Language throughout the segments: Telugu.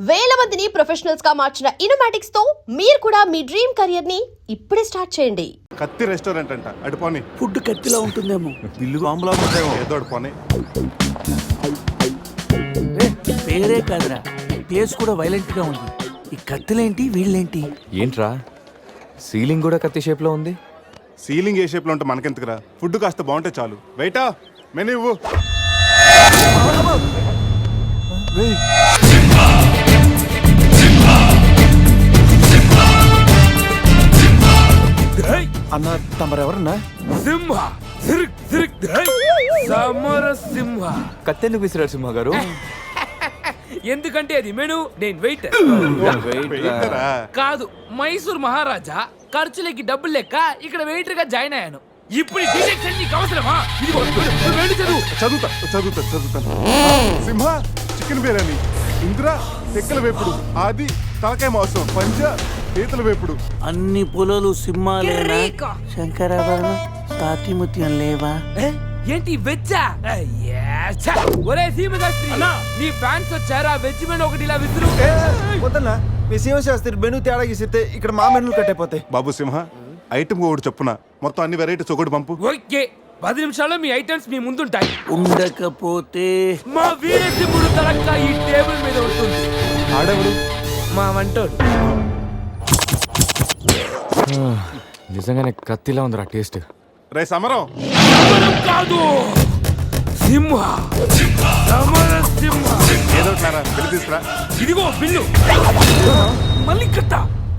వేల మందిని ప్రొఫెషనల్స్ గా మార్చిన ఇనోమాటిక్స్ తో మీరు కూడా మీ డ్రీమ్ కెరియర్ ని ఇప్పుడే స్టార్ట్ చేయండి. కత్తి రెస్టారెంట్ అంట అడుపోని. ఫుడ్ కత్తిలా ఉంటుందేమో, బిల్లు బాంబులా ఉంటుందేమో. ఏదో అడుపోని. పేరే కాదురా, ప్లేస్ కూడా వైలెంట్ గా ఉంది. ఈ కత్తులేంటి, వీళ్ళేంటి? ఏంట్రా సీలింగ్ కూడా కత్తి షేప్ లో ఉంది? సీలింగ్ ఏ షేప్ లో ఉంటే మనకెందుకురా, ఫుడ్ కాస్త బాగుంటే చాలు. వెయిటా మెనూ ఇవ్వు. అన్న తమరెవరన్నా? సింహ సమర సింహ. కత్తెందుకు విసిరారు సింహ గారు? ఎందుకంటే అది మెను, నేను వెయిటర్ వెయిటరా? కాదు, మైసూర్ మహారాజా. ఖర్చులకి డబ్బులు లెక్క ఇక్కడ వెయిటర్ గా జాయిన్ అయ్యాను. ఇప్పుడు డిటెక్షన్ నీకు అవసరమా? ఇదిగో వెళ్ళి చదువు. చదువుతాను. సింహ చికెన్ బిర్యానీ, ఇంద్ర తెక్కల వేపుడు, ఆది తలకాయ మాంసం, పంజ పీతల వేపుడు. అన్ని పొలాలు సింహాలేనా? శంకరాభరణం తాతిముత్యం లేవా? ఏంటి వెజ్జా? ఒరే సీమశాస్త్రి, నీ ఫ్యాన్స్ వచ్చారా? వెజ్ మెను ఒకటి ఇలా విసురు. వద్దన్నా, మీ శివశాస్త్రి మెను తేడా గీసితే ఇక్కడ మా మెనూలు కట్టయిపోతాయి. బాబు సింహ, ఐటమ్ ఒకటి చెప్పున మొత్తం అన్ని వెరైటీస్ ఒకటి పంపు. ఓకే, 10 నిమిషాల్లో మీ ఐటమ్స్ మీ ముందుంటాయి. ఉండకపోతే మా వీరసింహుడు తలక్క ఈ టేబుల్ మీద ఉంటుంది. ఆడెవడు? మా వంటోడు. నిజంగానే కత్తిలా ఉందిరా టేస్ట్. రే సమరం. సమరం కాదు, సింహ. సమర సింహ. ఏదో బిల్లు తీసుకురా. ఇదిగో బిల్లు. మళ్ళీ కట్ట.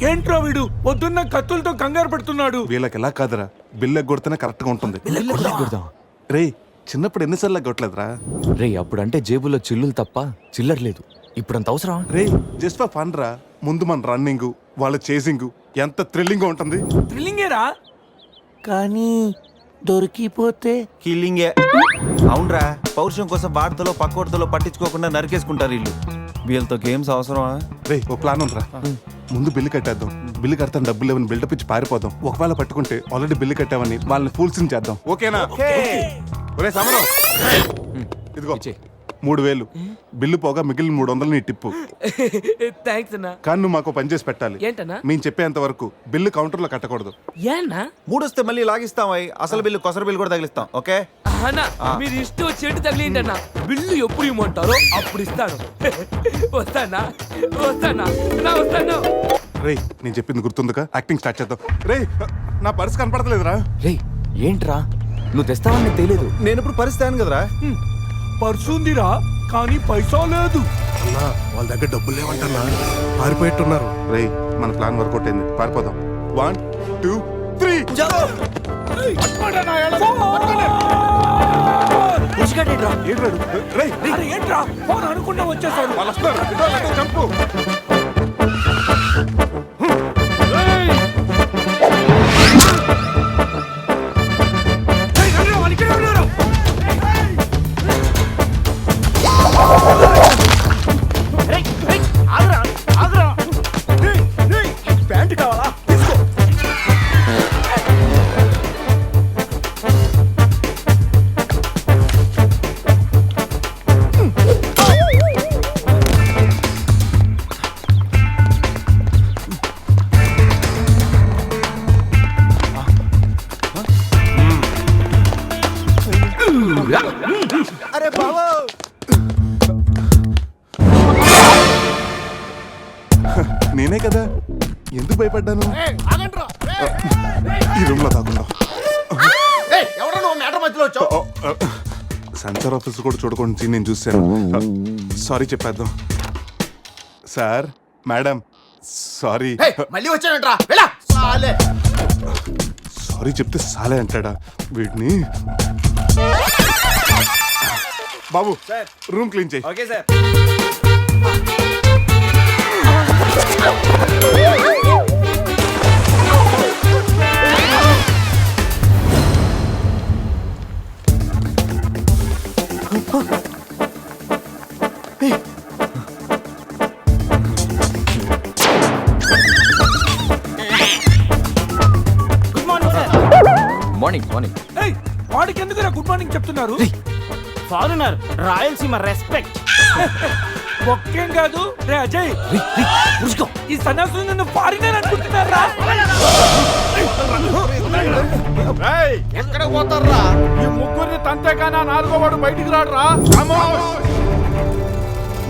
ఏంట్రా వీడు పొద్దున్న కత్తులతో కంగారు పడుతున్నాడు? వీళ్ళకి ఎలా కాదురా, బిల్లు ఎగ్గొడితేనే కరెక్ట్ గా ఉంటుంది. కొడదాం. రే చిన్నప్పుడు ఎన్నిసార్లు ఎగ్గొట్టలేదురా? రే అప్పుడంటే జేబులో చిల్లులు తప్ప చిల్లర లేదు. ఇప్పుడు అంత అవసరం? రే జస్ట్ ఫర్ ఫన్ రా. ముందు మన రన్నింగ్, వాళ్ళ చేసింగ్ ఎంత థ్రిల్లింగ్ గా ఉంటుంది. థ్రిల్లింగేరా, కానీ దొరికిపోతే కిల్లింగే. అవునరా, పౌరుషం కోసం వార్తలో పక్కోడతలో పట్టించుకోకుండా నరికేసుకుంటారు వీళ్ళు. వీళ్ళతో గేమ్స్ అవసరమా? రే ఓ ప్లాన్ ఉందిరా. ముందు బిల్లు కట్టేద్దాం. బిల్లు కడతాను డబ్బులు లేవని బిల్డప్ ఇచ్చి పారిపోదాం. ఒకవేళ పట్టుకుంటే ఆల్రెడీ బిల్లు కట్టామని వాళ్ళని ఫూల్సింగ్ చేద్దాం. ఓకేనా? ఒరే సమరం, ఇదిగో 3000 బిల్లు పోగా మిగిలిన 300 నీ టిప్పు. థ్యాంక్స్ అన్నా. కానీ నువ్వు మాకు పని చేసి పెట్టాలి. ఏంటన్నా? మేము చెప్పేంత వరకు బిల్లు కౌంటర్ లో కట్టకూడదు. ఏన్నా? మూడొస్తే మళ్ళీ లాగిస్తాం. అసలు బిల్లు కొసర బిల్లు కూడా తగిలిస్తాం. ఓకే అన్నా, మీరు ఇష్టం వచ్చేట్టు తగిలిండి అన్న. బిల్లు ఎప్పుడు ఇమ్మంటారో అప్పుడు ఇస్తాను. వస్తానా? రే నేను చెప్పింది గుర్తుందిగా? యాక్టింగ్ స్టార్ట్ చేద్దాం. రే నా పర్స్ కనపడతలేదురా. రే ఏంట్రా నువ్వు తెస్తావని నీకు తెలియదు. నేను ఇప్పుడు పరిస్థితి కదరా. పర్సుందిరా, కానీ పైసా లేదు. అన్నా వాళ్ళ దగ్గర డబ్బులు లేవంటన్నా, పారిపోయేట్టున్నారు. రే మన ప్లాన్ వర్కౌట్ అయింది, పారిపోదాం. 1 2 3 ఏంట్రా ఫోన్ అనుకున్నా వచ్చేసారు. వాళ్ళు వస్తారు. చంపు. ప్యాంట్ కావాలా? అరే బావో, నేనే కదా, ఎందుకు భయపడ్డాను? ఈ రూమ్ లో కాకుండా సెన్సార్ ఆఫీసర్ కూడా చూడకుండా నేను చూశాను. సారీ చెప్పేద్దాం. Sir madam sorry. మళ్ళీ వచ్చానంట్రా. సారీ చెప్తే సాలే అంటాడా వీడిని? బాబు రూమ్ క్లీన్ చేయి. Okay sir. మార్నింగ్ వాడికి ఎందుకు గుడ్ మార్నింగ్ చెప్తున్నారు? Foreigner, Rayalaseema respect. ఒక్కేం కాదు రే అజయ్ ఈ సన్యాసులు నన్ను ఫారినర్ అనుకుంటున్నారా ఎక్కడ పోతారా ఈ ముగ్గురిని తంతేగానా నాలుగో వాడు బయటికి రాడురా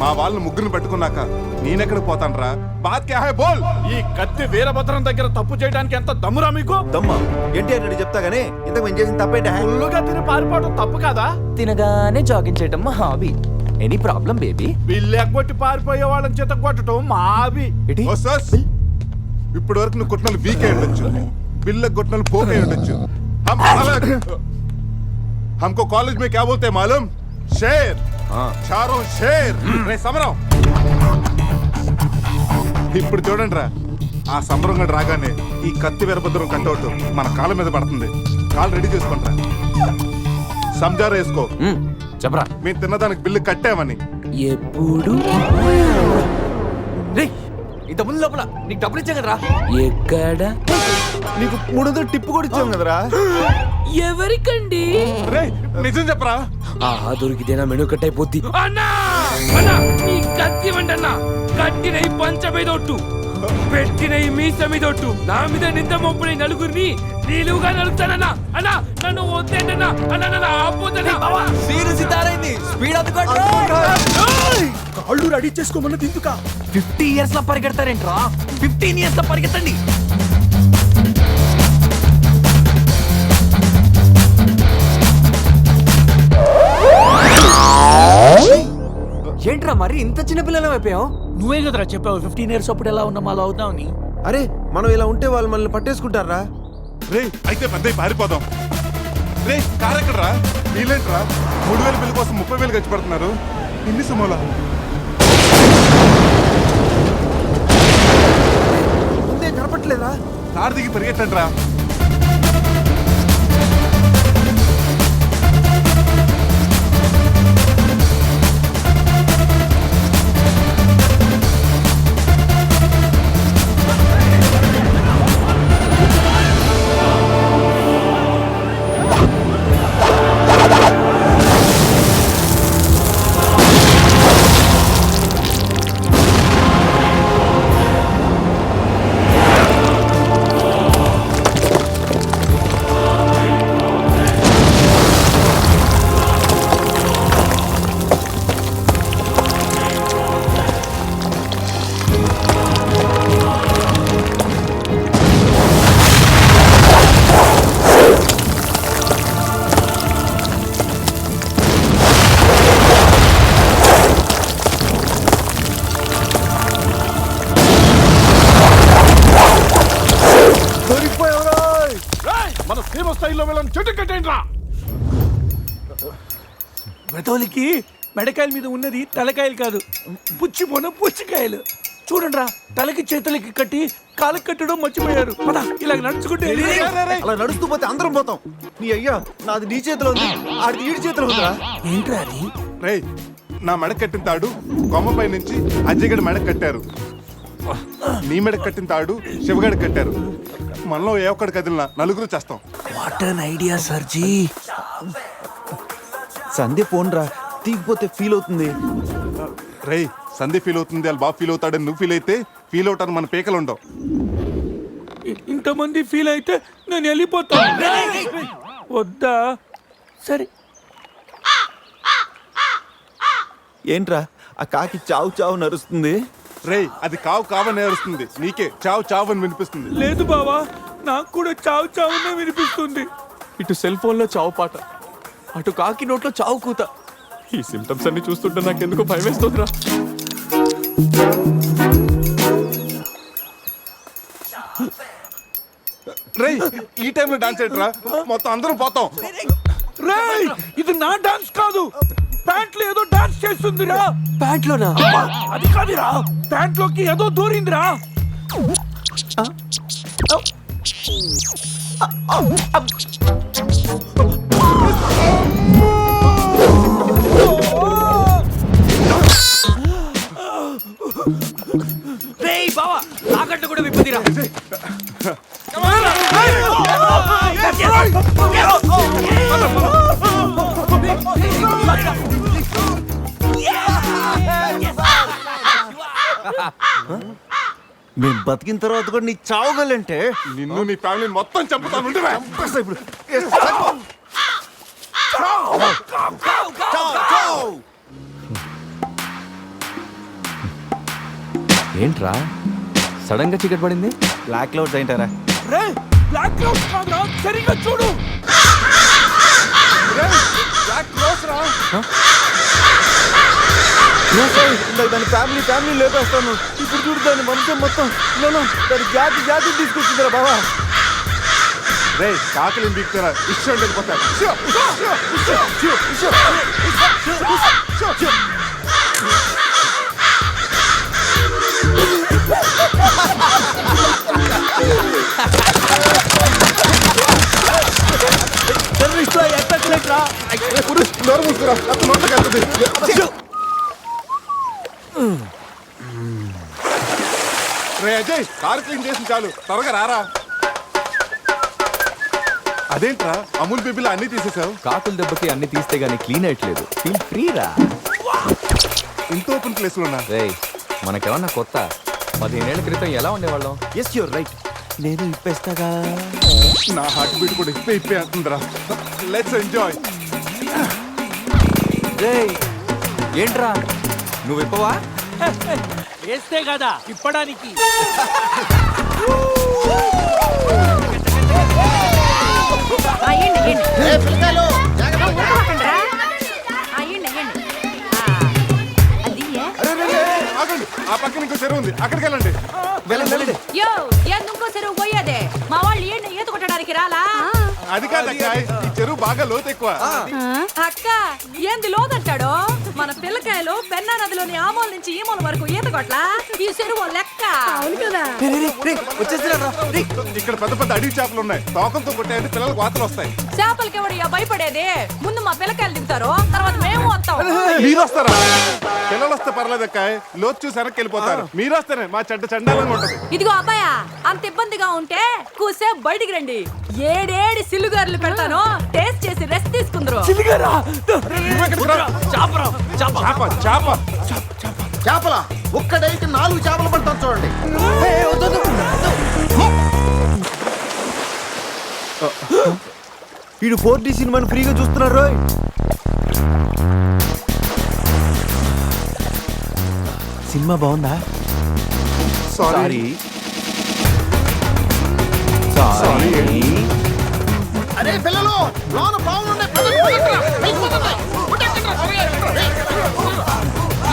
మా వాళ్ళని ముగ్గురిని పెట్టుకున్నాక నేనెక్కడ పోతానరా బాత్ క్యా హై బోల్ ఈ కత్తి వీరభద్రం దగ్గర తప్పు చేయడానికి ఎంత దమ్మురా మీకు దమ్మా ఎన్టీఆర్ రెడ్డి చెప్తా గానీ ఇంతకు మేము చేసిన తప్పేంటే ఫుల్లుగా తిని పారిపోవడం తప్పు కాదా తినగానే జాగింగ్ చేయటం మా హాబీ ఎనీ ప్రాబ్లం బేబీ వీళ్ళు ఎగ్గొట్టి పారిపోయే వాళ్ళని చేత కొట్టడం మా హాబీ ఓ సస్ ఇప్పటి వరకు నువ్వు కొట్టినలు వీక్ అయి ఉండొచ్చు బిల్ల కొట్టినలు పోక్ అయి ఉండొచ్చు हमको कॉलेज में क्या बोलते हैं मालूम शेर चारों शेर రే సమరం ఇప్పుడు చూడండి రా ఆ సమరం గడు రాగానే ఈ కత్తి వీరభద్రం కట్టౌట్ మన కాళ్ళ మీద పడుతుంది కాళ్ళు రెడీ చేసుకుంటా సంజారా వేసుకో చెప్పరా మేము తిన్నదానికి బిల్లు కట్టామని ఎప్పుడు రే ఇంత ముందు లోపల నీకు డబ్బులు ఇచ్చా కదరా ఎక్కడ నీకు 300 టిప్పు కూడా ఇచ్చాం కదరా ఎవరికండి రే నిజం చెప్పరా ఆహా దొరికితేనా మెనూ కట్ అయిపోద్ది అన్నా అన్నా ఈ కత్తి వండన్నా కట్టిన ఈ పంచ మీదొట్టు పెట్టిన ఈ మీస మీదొట్టు నా మీద నింద మోపుని నలుగురిని నిలువుగా నలుగుతానన్నా అన్నా నన్ను వద్దేంటన్నా అన్నా నన్ను ఆపోతన్నా సీరు సితారైంది స్పీడ్ అందుకోండి కాళ్ళు రెడీ చేసుకోమన్నది ఎందుక 50 ఇయర్స్ లో పరిగెడతారేంట్రా 15 ఇయర్స్ లో పరిగెత్తండి ఏంట్రా మరి ఇంత చిన్న పిల్లలు అయిపోయావు నువ్వే కదరా చెప్పావు 15 ఇయర్స్ అప్పుడు ఎలా ఉన్నాం అలా అవుతామని అరే మనం ఇలా ఉంటే వాళ్ళు మనల్ని పట్టేసుకుంటారా రే అయితే పెద్ద పారిపోదాం రే కార్ ఎక్కడరా వీలేంట్రా 3000 బిల్లు కోసం 30,000 ఖర్చు పెడుతున్నారు ఇన్ని సుమోలా ముందే కనపట్లేదా కార్ దిగి పరిగెట్టండి రా మన ఫేమస్ స్టైల్లో వెళ్ళని చెట్టు కట్టేయండి రా బ్రతోలికి మెడకాయల మీద ఉన్నది తలకాయలు కాదు పుచ్చిపోన పుచ్చికాయలు చూడండి రా తలకి చేతులకి కట్టి కాళ్ళకి కట్టడం మర్చిపోయారు పద ఇలా నడుచుకుంటే అలా నడుస్తూ పోతే అందరం పోతాం నీ అయ్యా నాది నీ చేతిలో ఉంది ఆడిది ఈడి చేతిలో ఉందిరా ఏంట్రా అది రే నా మెడ కట్టిన తాడు కొమ్మపై నుంచి అజయగడ మెడ కట్టారు నీ మెడ కట్టిన తాడు శివగడ కట్టారు మనలో ఏ ఒక్కడి కదిలినా నలుగురు చేస్తాం what an idea సర్జీ Sandhya phone రా తీగిపోతే ఫీల్ అవుతుంది రే సంధి ఫీల్ అవుతుంది వాళ్ళు బాగా ఫీల్ అవుతాడని నువ్వు ఫీల్ అయితే ఫీల్ అవుతాను మన పేకలు ఉండవు ఇంతమంది ఫీల్ అయితే నేను వెళ్ళిపోతాను వద్దా సరే ఏంట్రా ఆ కాకి చావు చావు నరుస్తుంది రే అది కావు కావని నేరుస్తుంది నీకే చావు చావు అని వినిపిస్తుంది లేదు బావా నాకు కూడా చావు చావునే వినిపిస్తుంది ఇటు సెల్ ఫోన్ లో చావు పాట అటు కాకి నోట్లో చావు కూత ఈ సిమ్టమ్స్ అన్ని చూస్తుంటే నాకు ఎందుకో భయం వేస్తుందిరా రే ఈ టైంలో డాన్స్ ఏంట్రా మొత్తం అందరం పోతాం రేయ్ ఇది నా డాన్స్ కాదు ప్యాంట్లో ఏదో డాన్స్ చేస్తుందిరా ప్యాంట్లోనా అది కాదురా ప్యాంట్లోకి ఏదో దూరిందిరా రేయ్ బావా తాకట్టు కూడా విప్పుదిరా మేము బతికిన తర్వాత కూడా నీ చావగలంటే నిన్ను నీ ఫ్యామిలీ మొత్తం చంపుతాను ఉండురా. ఇప్పుడు ఏంట్రా సడన్ గా చీకటి పడింది? బ్లాక్ క్లౌడ్స్ ఏంటారా? రే బ్లాక్ క్లౌడ్స్ కాదురా, సరిగ్గా చూడు. దాని ఫ్యామిలీ లేపేస్తాను. ఇప్పుడు చూడు దాని వంశం మొత్తం దాని జాతి తీసుకొచ్చిందిరా బాబా. రే కాకలి దిక్కుతారా ఇష్టం వెళ్ళిపోతారు. నోరు మూసుకురా, అప్పుడు నోట్లోకి వెళ్తుంది. రే అజయ్, కారు క్లీన్ చేసి చాలు, త్వరగా రారా. అదేంట్రా అమూల్ బేబీలో అన్ని తీసేసావు? కాకుల దెబ్బకి అన్ని తీస్తే గానీ క్లీన్ అయ్యట్లేదు. ఫీల్ ఫ్రీ రా. ఇంత ఓపెన్ ప్లేస్ లో ఉన్నా. రేయ్ మనకేమన్నా కొత్త? 15 ఏళ్ల క్రితం ఎలా ఉండేవాళ్ళం? Yes you're right. నేను ఇప్పేస్తాగా. నా హార్ట్ బీట్ కూడా ఇప్పే అంటుందిరా. Let's enjoy. రేయ్ ఏంట్రా నువ్వు ఇప్పవా? వేస్తే కదా తిప్పడానికి. ఆగండి, ఆ పక్కన ఇంకో చెరువు ఉంది, అక్కడికి వెళ్ళండి. వెళ్ళండి. యో ఎందుకో చెరువు పోయేదే మా వాళ్ళు ఈత కొట్టడానికి రాలా? అది కాదక్క, ఈ చెరువు బాగా లోతు ఎక్కువ. అక్క ఏంది లోదంటాడు? మన పిల్లకాయలు పెన్నా నదిలోని ఆమోల నుంచి ఈమోల వరకు ఈత కొట్లా. ఈ చెరువు లెక్క. అవును కదా. ఇక్కడ పెద్ద పెద్ద అడవి చేపలు ఉన్నాయి, తోకలతో కొట్టాయంటే పిల్లలకు వాతలు వస్తాయి. చేపలకి ఎవడయ్యా భయపడేది? ముందు మా పిల్లకాయలు దిగుతారు, తర్వాత మేము వస్తాం. మీరు వస్తారా? పిల్లలు వస్తే పర్లేదక్క, లోతు చూసి వెనక్కి వెళ్ళిపోతారు. మీరు వస్తేనే మా చండాలంగా ఉంటది. ఇదిగో అబ్బాయా, అంత ఇబ్బందిగా ఉంటే కూసే బయటికి రండి. ఏడేడి సిల్లుగారులు పెడతాను, టేస్ట్ చేసి రెస్ట్ తీసుకుందరు. చేపల ఒక్కడైతే 4 చేపలు పడతాను చూడండి. వీడు 4D సినిమాని ఫ్రీగా చూస్తున్నారు. సినిమా బాగుందా? సారీ. అరే పిల్లలు, లోన బాగుండే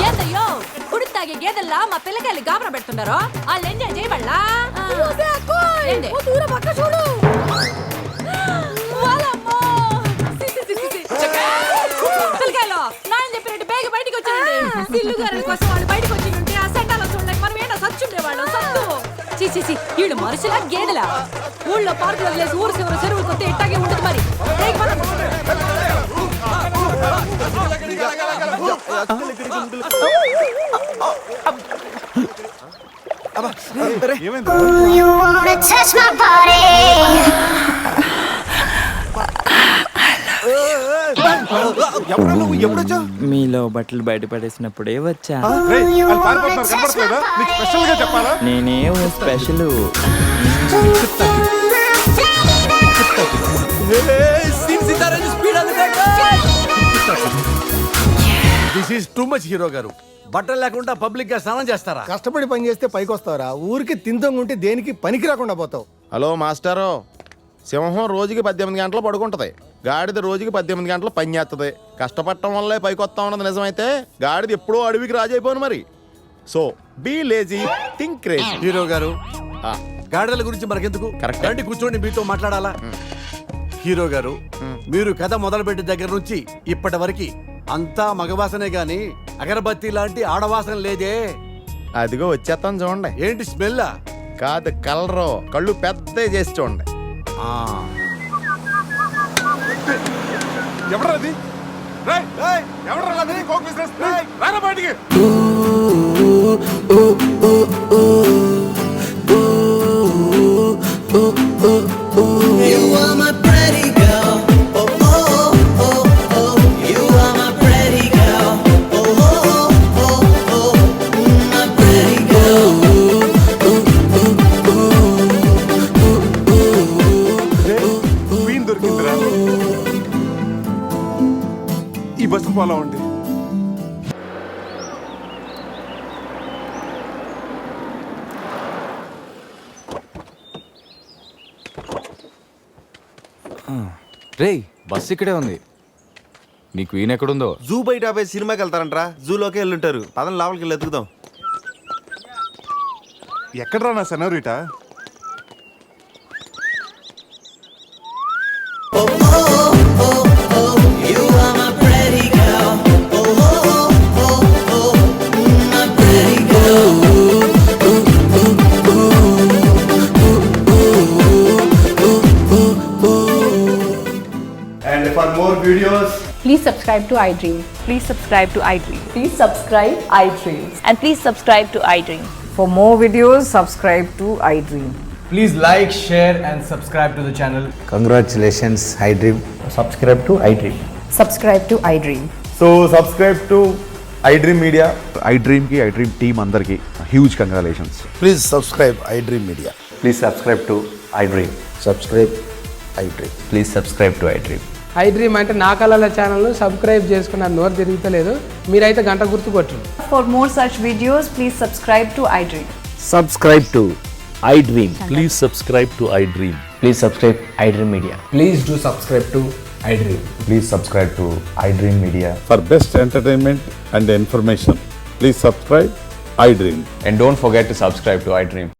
ఏందయ్యో కుడి తాగే గేదెల్లా మా పిల్లకాయలు గాబరా పెడుతున్నారు. వాళ్ళు ఎంజాయ్ చేయబడలా? ఏంది? చూడు పిల్లకాయలు నాయన చెప్పినట్టు బేగ బయటికి వచ్చేయండి. సిల్లుగారుల కోసం వాళ్ళు బయటకు వచ్చి ఉంటే ఆ సెంటాలో చూడలేక మనం ఏంటో సచ్చుండేవాళ్ళు. సత్తు చీచి వీళ్ళు మనుషులా గేదెలా? ఊళ్ళో పార్కులు వదిలేసి ఊరు చివరి చెరువులు కొత్త ఇట్టాగే ఉంటుంది మరి. ఏమైంది? ఎవరు నువ్వు? ఎప్పుడొచ్చా? మీలో బట్టలు బయట పడేసినప్పుడే వచ్చా. రేయ్, వాళ్ళు పారిపోతున్నారు, కనపడట్లేదా? నీకు స్పెషల్ గా చెప్పాలా? నేనే special. This is too much hero గారు. బట్టలు లేకుండా పబ్లిక్ గా స్నానం చేస్తారా? కష్టపడి పని చేస్తే పైకి వస్తావరా? ఊరికి తింతంగుంటే దేనికి పనికి రాకుండా పోతావు. హలో మాస్టారు, సింహం రోజుకి 18 గంటలు పడుకుంటది, గాడిద రోజుకి 18 గంటలు పని చేస్తుంది. కష్టపడటం వల్లే పైకి వస్తా ఉన్నది నిజమైతే గాడిద ఎప్పుడూ అడవికి రాజైపోను మరి. So be lazy, think crazy. Hero గారు, గాడిదల గురించి మనకెందుకు? Correct. రండి కూర్చోండి, మీతో మాట్లాడాలా. హీరో గారు, మీరు కథ మొదలుపెట్టిన దగ్గర నుంచి ఇప్పటి వరకు అంతా మగవాసనే గాని అగరబత్తి లాంటి ఆడవాసన లేదే. అదిగో వచ్చేస్తాను చూడండి. ఏంటి స్మెల్? కాదు కలరు, కళ్ళు పెద్ద చేసి చూడండి. ఎవరది? ఎవరు కోక్ బిజినెస్? రారా బయటికి. pretty girl. రేయ్ బస్ ఇక్కడే ఉంది. నీ క్వీన్ ఎక్కడుందో? జూ బయట ఆపే సినిమాకి వెళ్తారంట్రా, జూలోకి వెళ్ళుంటారు. పదని లోపలికి వెళ్ళి ఎత్తుకుదాం. ఎక్కడ్రా నా senorita? And for more videos, Please subscribe to iDream. Please subscribe to iDream. Please subscribe iDream. And please subscribe to iDream. For more videos, subscribe to iDream. please like, share, and subscribe to the channel. Congratulations iDream. Subscribe to iDream. Subscribe to iDream. So subscribe to iDream Media. iDream కి iDream టీమ్ అందరికి huge congratulations. Please subscribe iDream media. Please subscribe to iDream. Subscribe iDream. Please subscribe to iDream. iDream అంటే నా కళల ఛానల్ సబ్స్క్రైబ్ చేసుకున్న నోరు తిరుగుతలేదు. మీరైతే గంట గుర్తు కొట్టండి. For more such videos, please subscribe to iDream. Subscribe to iDream. Please subscribe to iDream. Please subscribe iDream Media. Please do subscribe to iDream. Please subscribe to iDream media. For best entertainment and information please subscribe iDream. And don't forget to subscribe to iDream.